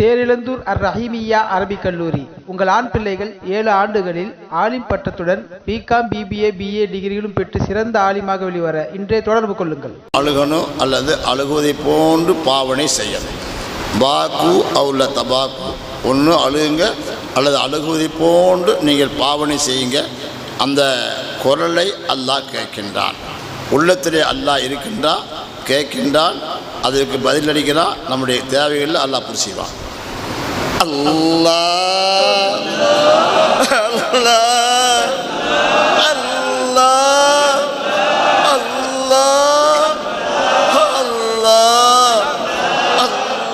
தேரிழந்தூர் அர் ரஹீமியா அரபிக் கல்லூரி. உங்கள் ஆண் பிள்ளைகள் 7 ஆண்டுகளில் ஆலிம் பட்டத்துடன் பிகாம், பிபிஏ, பிஏ டிகிரிகளும் பெற்று சிறந்த ஆலிமாக வெளிவர இன்றே தொடர்பு கொள்ளுங்கள். அழுகணும் அல்லது அழுகுவதை போன்று பாவனை செய்யணும். பாக்கு அவுல தபாக்கு, ஒன்று அழுகுங்க அல்லது அழுகுவதை போன்று நீங்கள் பாவனை செய்யுங்க. அந்த குரலை அல்லாஹ் கேட்கின்றான். உள்ளத்திலே அல்லாஹ் இருக்கின்றான், கேட்கின்றான், அதற்கு பதிலளிக்கிறான். நம்முடைய தேவைகளில் அல்லாஹ் பூர்த்தி செய்வான். அல்லாஹ் அல்லாஹ் அல்லாஹ் அல்லாஹ் அல்லாஹ் அல்லாஹ்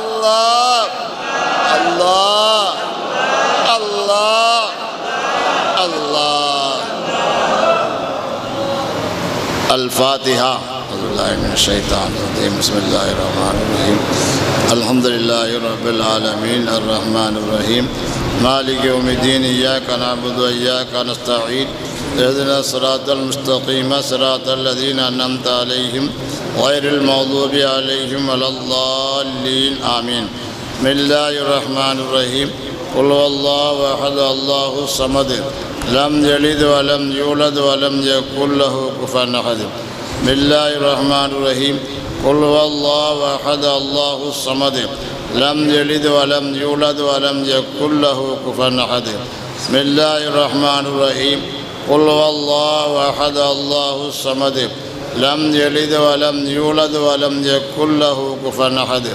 அல்லாஹ் அல்லாஹ் அல்லாஹ் அல்லாஹ் الفاتحة. أعوذ بالله من الشيطان الرجيم. بسم الله الرحمن الرحيم. الحمد لله رب العالمين الرحمن الرحيم مالك يوم الدين. إياك نعبد وإياك نستعين. اهدنا الصراط المستقيم صراط الذين أنعمت عليهم غير المغضوب عليهم ولا الضالين آمين. بسم الله الرحمن الرحيم. قل هو الله أحد الله الصمد لم يلد ولم يولد ولم يكن له كفوا أحد. بسم الله الرحمن الرحيم. قل هو الله أحد الله الصمد لم يلد ولم يولد ولم يكن له كفوا أحد. بسم الله الرحمن الرحيم. قل هو الله أحد الله الصمد لم يلد ولم يولد ولم يكن له كفوا أحد.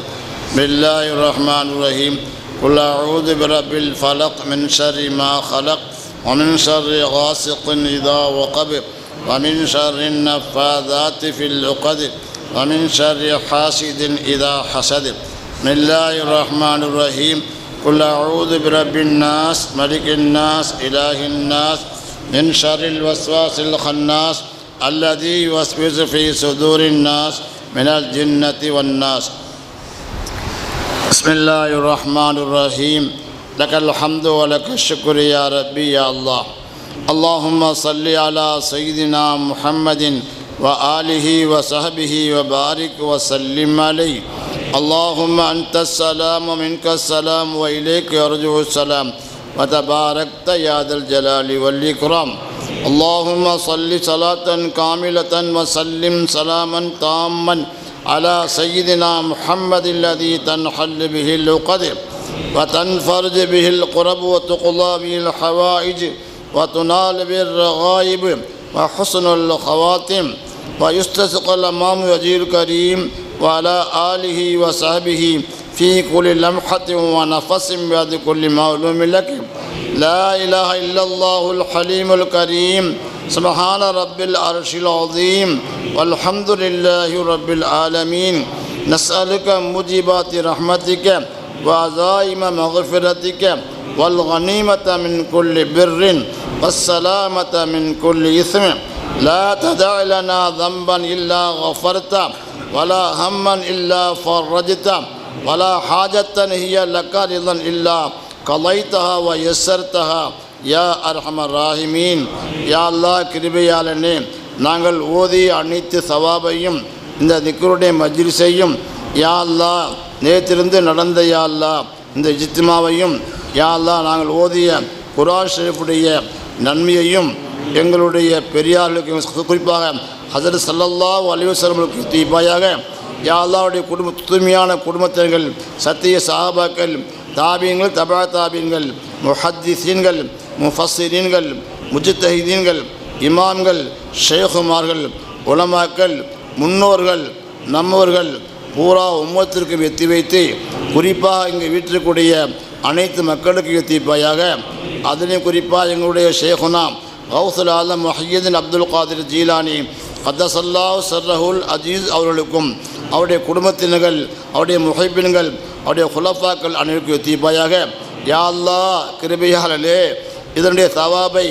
بسم الله الرحمن الرحيم. قل أعوذ برب الفلق من شر ما خلق ومن شر غاسق إذا وقب ومن شر النفاذات في العقد ومن شر حاسد إذا حسد. بسم الله الرحمن الرحيم. قل أعوذ برب الناس ملك الناس إله الناس من شر الوسواس الخناس الذي يوسوس في صدور الناس من الجنة والناس. بسم الله الرحمن الرحيم. لك الحمد ولك الشكر يا ربي يا الله. اللهم صل على سيدنا محمد وآله وصحبه وبارك وسلم عليه. اللهم أنت السلام ومنك السلام وإليك يرجع السلام وتباركت يا ذا الجلال والإكرام. اللهم صل صلاة كاملة وسلم سلاما تاما على سيدنا محمد الذي تنحل به العقد وتنفرج به القرب وتقضى به الحوائج وتنال به الرغائب وحسن الخواتم ويستسقى الأمام وجه الكريم وعلى آله وصحبه في كل لمحة ونفس بعد كل معلوم لك. لا إله إلا الله الحليم الكريم سبحان رب العرش العظيم والحمد لله رب العالمين نسألك موجبات رحمتك وعزائم مغفرتك والغنيمة من كل بر والسلامة من كل إثم لا تدع لنا ذنبا إلا غفرته ولا هما إلا فرجته ولا حاجة هي لك رضا إلا قضيتها ويسرتها யா அர்ஹமர் ராஹிமீன். யா அல்லாஹ் கிருபையாளனே, நாங்கள் ஓதிய அனைத்து சவாபையும் இந்த திக்ருடைய மஜ்லிஸையும் யா அல்லாஹ் நேற்றிருந்து நடந்த யா அல்லாஹ் இந்த இஜ்திமாவையும் யா அல்லாஹ் நாங்கள் ஓதிய குர்ஆன் ஷரீஃபுடைய நன்மையையும் எங்களுடைய பெரியார்களுக்கு குறிப்பாக ஹஸரத் ஸல்லல்லாஹு அலைஹி வஸல்லம் தீபாயாக யா அல்லாஹ்வுடைய தூய்மையான குடும்பத்தினர்கள், சத்திய சஹாபாக்கள், தாபீன்கள், தபா தாபீன்கள், முஹத்திஸீன்கள், முஃபஸ்ஸிரீன்கள், முஜ்தஹிதீன்கள், இமாம்கள், ஷேகுமார்கள், உலமாக்கள், முன்னோர்கள், நம்மவர்கள் பூரா உம்மத்திற்கு வெற்றி வைத்து குறிப்பாக இங்கே வீட்டிற்குரிய அனைத்து மக்களுக்கு வெற்றிப்பாயாக. அதிலையும் குறிப்பாக எங்களுடைய ஷேகுனா கௌசுல் ஆலம் முஹய்யிதீன் அப்துல் காதிர் ஜீலானி கத்தஸல்லாஹு ஸர்ரஹுல் அஜீஸ் அவர்களுக்கும் அவருடைய குடும்பத்தினர்கள், அவருடைய முஹிப்பின்கள், அவருடைய குலஃபாக்கள் அனைவருக்கும் வெற்றிப்பாயாக. யா அல்லாஹ் கிருபையாளனே, இதனுடைய சவாபை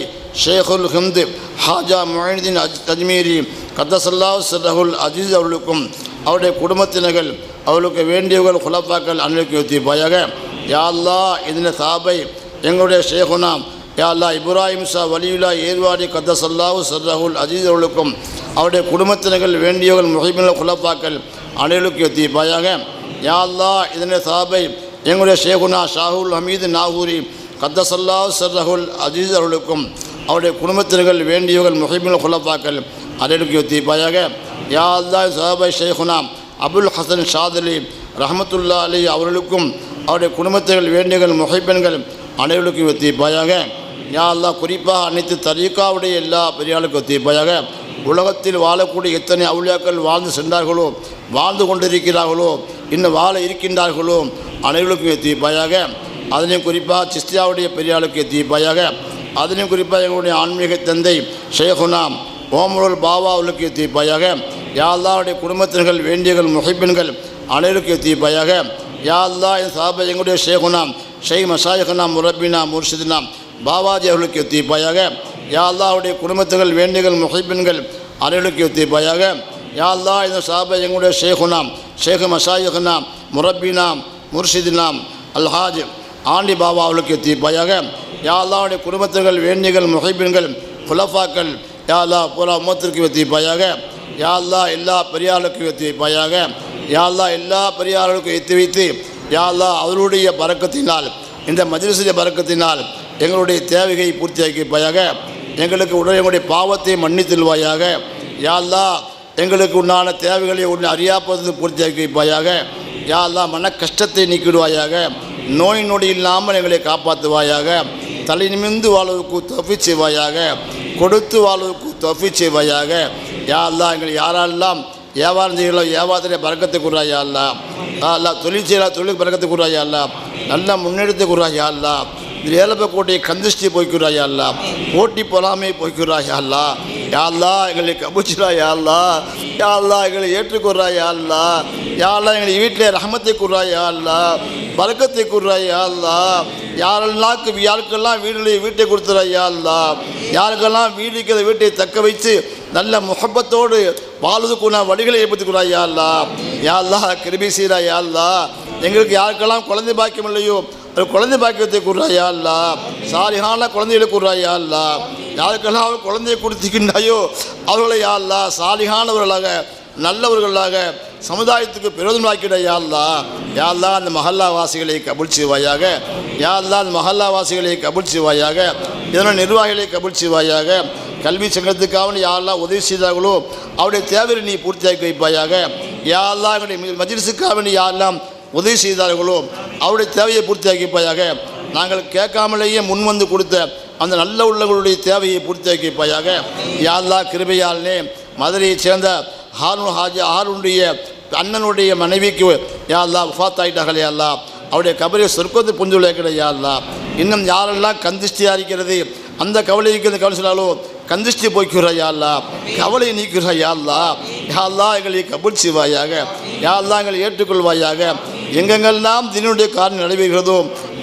ஷேகுல் ஹிந்த் ஹாஜா முஹைதீன் தஜ்மீரி கத்தஸல்லாஹு ஸர்ரஹுல் அஜீஸ் அவர்களுக்கும் அவருடைய குடும்பத்தினர்கள், அவர்களுக்கு வேண்டியவர்கள், குலஃபாக்கள் அனைவருக்கும் வெற்றிப்பாயாக. யா அல்லாஹ் இதனுடைய சவாபை எங்களுடைய ஷேகுனா யா அல்லாஹ் இப்ராஹிம் ஷா வலியுல்லா ஏர்வாடி கத்தஸல்லாஹு ஸர்ரஹுல் அஜீஸ் அவர்களுக்கும் அவருடைய குடும்பத்தினர்கள், வேண்டியவர்கள், முஹிப்பின்கள், குலஃபாக்கள் அனைவருக்கும் வெற்றிப்பாயாக. யா அல்லாஹ் இதனுடைய சவாபை எங்களுடைய ஷேகுனா ஷாஹுல் ஹமீது நாகூரி கத்தஸல்லாஹு ஸர்ரஹுல் அஜீஸ் அவர்களுக்கும் அவருடைய குடும்பத்தினர்கள், வேண்டியவர்கள், முஹிப்பின்கள், குலஃபாக்கள் அனைவருக்கும் வெற்றிப்பாயாக. யா அல்லாஹ் சஹாபை ஷேகுனா அபுல் ஹசன் ஷாதலி ரஹமத்துல்லா அலி அவர்களுக்கும் அவருடைய குடும்பத்தினர்கள், வேண்டியவர்கள், முஹிப்பின்கள் அனைவருக்கும் வெற்றிப்பாயாக. யா அல்லாஹ் குறிப்பாக அனைத்து தரீக்காவுடைய எல்லா பெரியாளுக்கும் வெற்றிப்பாயாக. உலகத்தில் வாழக்கூடிய எத்தனை அவுலியாக்கள் வாழ்ந்து சென்றார்களோ, வாழ்ந்து கொண்டிருக்கிறார்களோ, இன்னும் வாழ இருக்கின்றார்களோ அனைவருக்கும் வெற்றிப்பாயாக. அதிலையும் குறிப்பாக சிஸ்தியாவுடைய பெரியாளுக்கு வெற்றிப்பாயாக. அதிலையும் குறிப்பாக எங்களுடைய ஆன்மீக தந்தை ஷேகுனா ஓமருல் பாவா அவர்களுக்கு வெற்றிப்பாயாக. யா அல்லாஹ்வுடைய குடும்பத்தினர்கள், வேண்டியவர்கள், முஹிப்பின்கள் அனைவருக்கும் வெற்றிப்பாயாக. யா அல்லாஹ் இந்த சாபை எங்களுடைய ஷேகுனா ஷெய் மஷாயிஹ்னா முரப்பினா முர்ஷித்னா பாபாஜி அவர்களுக்கு வெற்றிப்பாயாக. யா அல்லாஹ்வுடைய குடும்பத்தினர்கள், வேண்டியவர்கள், முஹிப்பின்கள் அனைவருக்கும் வெற்றிப்பாயாக. யா அல்லாஹ் இந்த சாபை எங்களுடைய ஷேகுனா ஷேக் மஷாயிஹ்னா முரப்பினா முர்ஷித்னா அல்ஹாஜ் ஆண்டி பாபா அவர்களுக்கு வெற்றிப்பாயாக. யா அல்லாஹ்வுடைய குடும்பத்தினர்கள், வேண்டியவர்கள், முஹிப்பின்கள், குலஃபாக்கள் யா அல்லாஹ் பூரா உம்மத்திற்கு வெற்றிப்பாயாக. யா அல்லாஹ் எல்லா பெரியார்களுக்கும் வெற்றிப்பாயாக. யா அல்லாஹ் எல்லா பெரியார்களுக்கும் எத்தி வைத்து யா அல்லாஹ் அவருடைய பரக்கத்தினால், இந்த மஜ்லிஸுடைய பரக்கத்தினால் எங்களுடைய தேவையை பூர்த்தியாக்கிப்பாயாக. எங்களுக்கு உடனே எங்களுடைய பாவத்தை மன்னித்தல்வாயாக. யா அல்லாஹ் எங்களுக்கு உண்டான தேவைகளை உடனே அறியாப்பது பூர்த்தியாக்கி வைப்பாயாக. யா அல்லாஹ் மன கஷ்டத்தை நீக்கிடுவாயாக. நோய் நொடி இல்லாமல் எங்களை காப்பாற்றுவாயாக. தலை நிமிர்ந்து வாழ்வதற்கு தௌஃபீக் செய்வாயாக. கொடுத்து வாழ்வதற்கு தௌஃபீக் செய்வாயாக. யா அல்லாஹ் எங்களை யாரெல்லாம் வியாபாரம் செய்யலோ வியாபாரத்திலே பறக்கத்தை கூறாய் யா அல்லாஹ். அல்லாஹ் தொழில் செய்யலாம், தொழில் பறக்கத்தை கூறாய் யா அல்லாஹ். நல்ல முன்னெடுத்து கூறாய் யா அல்லாஹ். இதில் ஏலப்பக்கூட்டிய கந்திஷ்டி போய்க்கிறாய் யா அல்லாஹ். போட்டி பொறாமை போய்க்கிறாய் யா அல்லாஹ். யா அல்லாஹ் எங்களை கபூச்சிராய் யா அல்லாஹ். யா அல்லாஹ் எங்களை ஏற்றுக்கொள்றாய் யா அல்லாஹ். யா அல்லாஹ் எங்களை வீட்டிலே ரஹமத்தை கூறாய் யா அல்லாஹ். பறக்கத்தை கூறாய் யா அல்லாஹ். யாருக்கெல்லாம் வீட்டை கொடுத்துறாய் யா அல்லாஹ். யாருக்கெல்லாம் வீடுக்கு வீட்டை தக்க வைத்து நல்ல முஹப்பத்தோடு வாழ்வதுக்கு நான் வழிகளை ஏற்படுத்திக்கிறாய் யா அல்லாஹ். யா அல்லாஹ் கிருபை செய்கிறாய் யா அல்லாஹ். எங்களுக்கு யாருக்கெல்லாம் குழந்தை பாக்கியம் இல்லையோ அது குழந்தை பாக்கியத்தை கூறாய் யா அல்லாஹ். சாலிஹான குழந்தைகளை கூறாய் யா அல்லாஹ். யாருக்கெல்லாம் குழந்தையை கொடுத்துக்கின்றாயோ அவர்களை யா அல்லாஹ் சாலிஹானவர்களாக, நல்லவர்களாக, சமுதாயத்துக்கு பிரயோஜனமாக்கிட யா அல்லாஹ். யா அல்லாஹ் அந்த மஹல்லா வாசிகளை கபூல் செய்வாயாக. யா அல்லாஹ் அந்த மஹல்லா வாசிகளை கபூல் செய்வாயாக. இதனால் நிர்வாகிகளை கபூல் செய்வாயாக. கல்வி சங்கத்துக்காக யா அல்லாஹ் உதவி செய்தார்களோ அவருடைய தேவையை நீ பூர்த்தியாக்கி வைப்பாயாக. யா அல்லாஹ் எங்களுடைய மஜ்லிஸுக்காக யா அல்லாஹ் உதவி செய்தார்களோ அவருடைய தேவையை பூர்த்தியாக்கி வைப்பாயாக. நாங்கள் கேட்காமலேயே முன்வந்து கொடுத்த அந்த நல்ல உள்ளவர்களுடைய தேவையை பூர்த்தியாக்கி வைப்பாயாக. யா அல்லாஹ் கிருபையாளனே, மதுரையைச் சேர்ந்த ஹாரூனுடைய அண்ணனுடைய மனைவிக்கு யா அல்லாஹ் வஃபாத் ஆகிட்டார்கள் யா அல்லாஹ். அவருடைய கபரை சொர்க்கத்து புஞ்சுள்ள கிடையாது யா அல்லாஹ். இன்னும் யாரெல்லாம் கந்திஷ்டியாக இருக்கிறது அந்த கவலை இருக்கிறது கவலை சொல்லாலோ கந்திஷ்டி போய்க்கிறாய் யா அல்லாஹ், கவலை நீக்கிறாய் யா அல்லாஹ். யா அல்லாஹ் எங்களை கபூல் செய்வாயாக, யா அல்லாஹ் எங்களை ஏற்றுக்கொள்வாயாக. எங்கெங்கெல்லாம் தீனுடைய காரியம் நடைபெறுகிறதோ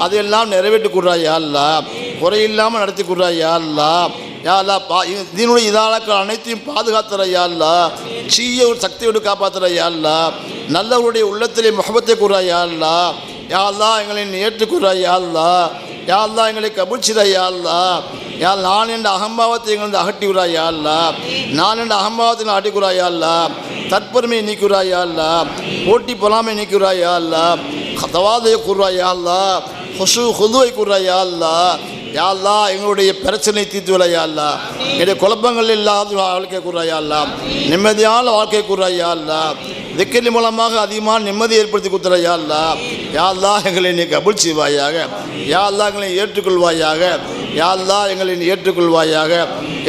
அதையெல்லாம் நிறைவேற்றிக் கொள்றாய் யா அல்லாஹ், குறையில்லாமல் நடத்தி கொள்றாய் யா அல்லாஹ். யா அல்லாஹ் தீனுடைய இதாளாக்கள் அனைத்தையும் பாதுகாத்துற யா அல்லாஹ், சீய ஒரு சக்தியோடு காப்பாற்றுற யா அல்லாஹ், நல்லவருடைய உள்ளத்திலே முஹப்பத்தை கூறாய் யா அல்லாஹ். யா அல்லாஹ் எங்களை ஏற்றுக்கொள்றாய் யா அல்லாஹ், யா அல்லாஹ் எங்களை கபூல் செய்றாய் யா அல்லாஹ். யா நான் என்ற அகம்பாவத்தை எங்களை அகட்டி விடாய் யா அல்லாஹ், நான் என்ற அகம்பாவத்தை அகட்டிக்குறாய் யா அல்லாஹ், தற்பெருமையை நீக்குறாய் யா அல்லாஹ், போட்டி பொறாமை நீக்குறாய் யா அல்லாஹ், தவாதையை கூறாய் யா அல்லாஹ், ஹுதுவை கூறாய் யா அல்லாஹ். யா அல்லாஹ் எங்களுடைய பிரச்சனை தீர்த்து விட யா அல்லாஹ், என்னுடைய குழப்பங்கள் இல்லாத வாழ்க்கை கூறாய் யா அல்லாஹ், நிம்மதியான வாழ்க்கை கூறாய் யா அல்லாஹ், திக்கின் மூலமாக அதிகமான நிம்மதி ஏற்படுத்தி கொடுத்துற யா அல்லாஹ். யா அல்லாஹ் எங்களை நீ கபூல் செய்வாயாக, யா அல்லாஹ் எங்களை ஏற்றுக்கொள்வாயாக, யா அல்லாஹ் எங்களை நீ ஏற்றுக்கொள்வாயாக.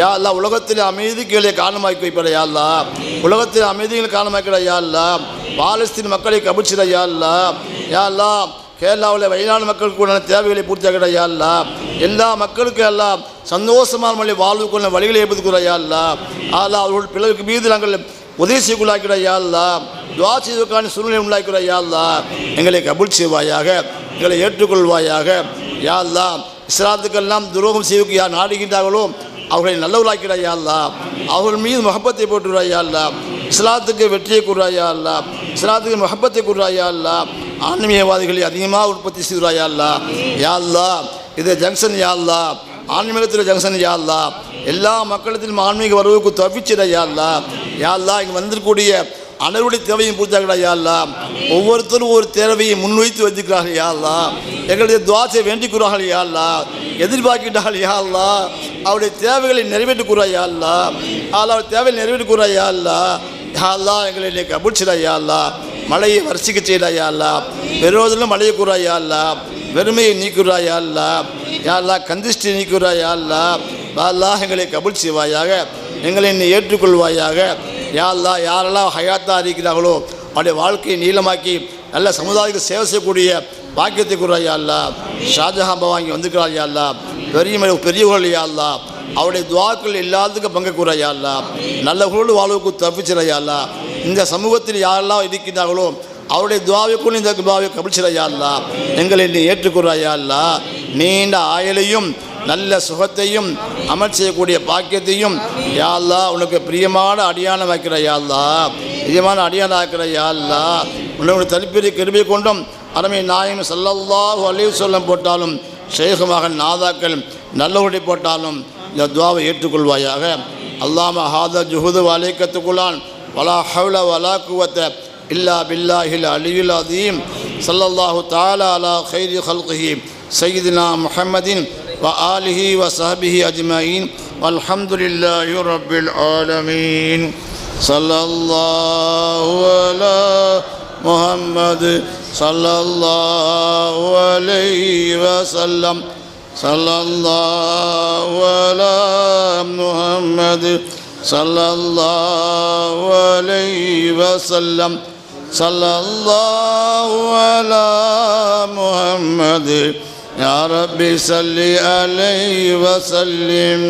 யா அல்லாஹ் உலகத்தில் அமைதிகளை காரணமாக்கி வைப்பட யா அல்லாஹ், உலகத்தில் அமைதிகளை காரணமாக்கிற யா அல்லாஹ், பாலஸ்தீன் மக்களை கபூல் செய்ற யா அல்லாஹ். யா அல்லாஹ் கேரளாவில் வயநாடு மக்களுக்கு உள்ள தேவைகளை பூர்த்தியாகிற யா அல்லாஹ், எல்லா மக்களுக்கும் எல்லாம் சந்தோஷமான மொழி வாழ்வுக்குள்ள வழிகளை ஏற்படுத்திக்கிற யா அல்லாஹ். அல்லாஹ் அவர்களுடைய பிள்ளைகளுக்கு மீது நாங்கள் உதவி செய்யக்குள்ளாக்கிற யா அல்லாஹ், துஆ செய்வதற்கான சூழ்நிலை உண்டாக்கிற யா அல்லாஹ். எங்களை கபூல் செய்வாயாக, எங்களை ஏற்றுக்கொள்வாயாக. யா அல்லாஹ் இஸ்லாத்துக்கெல்லாம் துரோகம் செய்வதற்கு யார் நாடுகின்றார்களோ அவர்களை நல்லவர்களாக்கிற யா அல்லாஹ், அவர்கள் மீது முஹப்பத்தை போட்டுறாய் யா அல்லாஹ், இஸ்லாத்துக்கு வெற்றியை கூறாய் யா அல்லாஹ், இஸ்லாத்துக்கு முஹப்பத்தை கூறாய் யா அல்லாஹ், ஆன்மீகவாதிகளை அதிகமாக உற்பத்தி செய்கிறாய் யா அல்லாஹ். யா அல்லாஹ் இது ஜங்ஷன் யா அல்லாஹ், ஆன்மீகத்தில் ஜங்ஷன் யா அல்லாஹ், எல்லா மக்களத்திலும் ஆன்மீக வரவுக்கு தவிச்சிட யா அல்லாஹ். யா அல்லாஹ் இங்கே வந்திருக்கக்கூடிய அனைவருடைய தேவையும் பூர்த்தியாகிறா யா அல்லாஹ், ஒவ்வொருத்தரும் ஒரு தேவையை முன்வைத்து வச்சுக்கிறார்கள் யா அல்லாஹ், எங்களுடைய துஆத்தை வேண்டிக்கிறார்கள் யா அல்லாஹ், எதிர்பார்க்கிறார்கள் யா அல்லாஹ், அவருடைய தேவைகளை நிறைவேற்றி கூறாய் யா அல்லாஹ், அவருடைய தேவையை நிறைவேற்றி கூறாய் யா அல்லாஹ். யா அல்லாஹ் எங்களை நீ கபூல் செய்கிறாய் யா அல்லாஹ், மழையை வரிசிக்க செய்கிறாய் யா அல்லாஹ், பெருவதிலும் மழையை கூறாய் யா அல்லாஹ், வெறுமையை நீக்குறாய் யா அல்லாஹ். யா அல்லாஹ் கந்திஷ்டி நீக்குறாய் யா அல்லாஹ். யா அல்லாஹ் எங்களை கபூல் செய்வாயாக, எங்களை நீ ஏற்றுக்கொள்வாயாக. யா அல்லாஹ் யாரெல்லாம் ஹயாத்தா இருக்கிறார்களோ அவருடைய வாழ்க்கையை நீளமாக்கி நல்ல சமுதாயத்துக்கு சேவை செய்யக்கூடிய பாக்கியத்தை கூறாய் யா அல்லாஹ். ஷாஜஹான் வாங்கி வந்துக்கிறாள் யா அல்லாஹ், பெரியவர்கள் யா அல்லாஹ், அவருடைய துஆக்கள் எல்லாத்துக்கும் பங்கு கூறாய் யா அல்லாஹ், நல்லவர்களோடு வாழ்வுக்கு தப்பிச்சிட யா அல்லாஹ். இந்த சமூகத்தில் யாரெல்லாம் இருக்கிறார்களோ அவருடைய துஆவைக்குள் இந்த துஆவை கபூல் செய்ய யா அல்லாஹ், எங்களை நீ ஏற்றுக்கொள்றாய் யா அல்லாஹ். நீண்ட ஆயுளையும் நல்ல சுகத்தையும் அமல் செய்யக்கூடிய பாக்கியத்தையும் யா அல்லாஹ் உனக்கு பிரியமான அடியான வைக்கிற யா அல்லாஹ், பிரியமான அடியான ஆக்கிற யா அல்லாஹ். உன்னுடைய தனிப்பெரிய கிருபை கொண்டும் அருமை நாயகம் ஸல்லல்லாஹு அலைஹி வஸல்லம் போட்டாலும் ஷேகுமாக நாதாக்கள் நல்லவருடைய போட்டாலும் இந்த துஆவை ஏற்றுக்கொள்வாயாக. அல்லாஹும்ம ஹாதா ஜுஹூது வலைக்கத்துக்குலான் வலா ஹவ்ல வலா குவத்த இல்லா பில்லாஹில் அலியுல் அதீம். ஸல்லல்லாஹு தஆலா அலா கைரி ஹல்கிஹி சய்யிதினா முஹம்மதின் வ ஆலிஹி வ ஸஹ்பிஹி அஜ்மஈன் வல்ஹம்துலில்லாஹி ரப்பில் ஆலமீன். ஸல்லல்லாஹு அலா முஹம்மது ஸல்லல்லாஹு அலைஹி வஸல்லம். ஸல்லல்லாஹு அலா முஹம்மது ஸல்லல்லாஹு அலைஹி வஸல்லம். ஸல்லல்லாஹு அலா முஹம்மது யா ரப்பி ஸல்லி அலைஹி வஸல்லிம்.